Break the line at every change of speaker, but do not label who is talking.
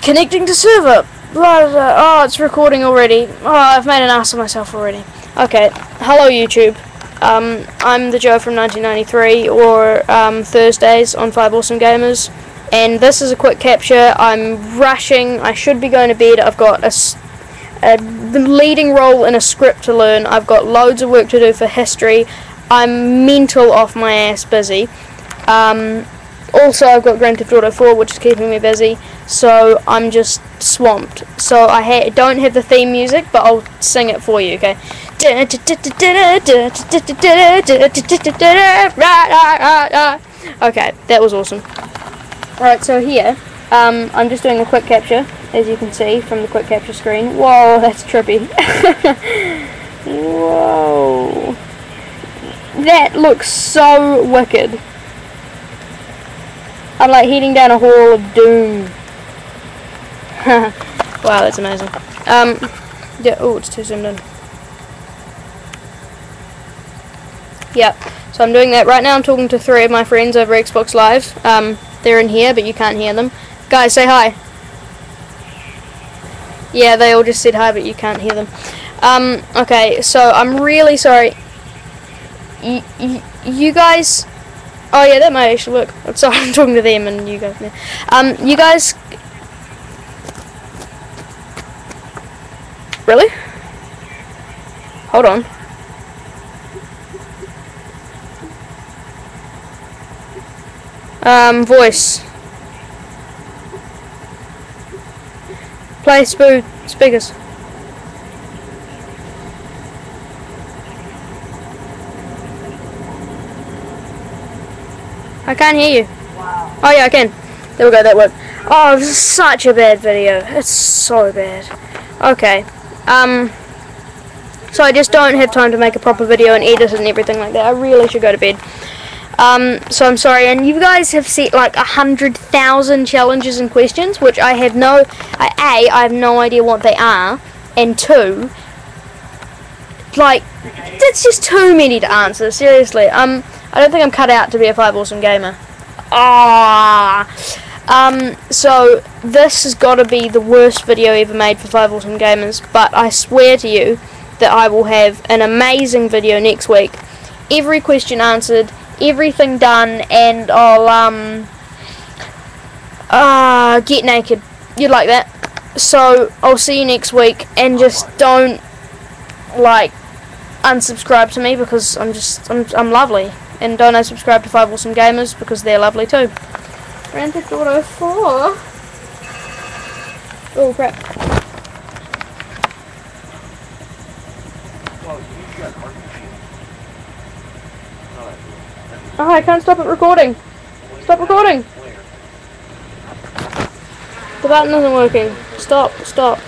Connecting to server. Blah, blah. Oh, it's recording already. Oh, I've made an ass of myself already. Okay, hello YouTube. I'm the Joe from 1993, or Thursdays on FiveAwesomeGamers, and this is a quick capture. I'm rushing. I should be going to bed. I've got a leading role in a script to learn. I've got loads of work to do for history. I'm mental off my ass busy. Also, I've got Grand Theft Auto 4, which is keeping me busy, so I'm just swamped. So I don't have the theme music, but I'll sing it for you, okay? Okay, that was awesome. Alright, so here, I'm just doing a quick capture, as you can see from the quick capture screen. Whoa, that's trippy. Whoa. That looks so wicked. I'm like heading down a hall of doom. Wow, that's amazing. Yeah, oh, it's too zoomed in. Yep, so I'm doing that. Right now I'm talking to 3 of my friends over Xbox Live. They're in here, but you can't hear them. Guys, say hi. Yeah, they all just said hi, but you can't hear them. Okay, so I'm really sorry. You guys... Oh yeah, that might actually work. I'm sorry, I'm talking to them and you guys. You guys. Really? Hold on. Voice. Play speakers. I can't hear you. Wow. Oh yeah, I can. There we go, that worked. Oh, this is such a bad video. It's so bad. Okay. So I just don't have time to make a proper video and edit it and everything like that. I really should go to bed. So I'm sorry. And you guys have set like 100,000 challenges and questions, which I have I have no idea what they are, and 2, like, that's just too many to answer. Seriously. I don't think I'm cut out to be a FiveAwesome gamer. So this has got to be the worst video ever made for FiveAwesome Gamers, but I swear to you that I will have an amazing video next week. Every question answered, everything done, and I'll get naked. You'd like that? So I'll see you next week, and just don't like unsubscribe to me because I'm lovely. And don't unsubscribe to FiveAwesomeGamers because they're lovely too. Grand Theft Auto 4. Oh crap. Oh, I can't stop it recording. Stop recording. The button isn't working. Stop recording.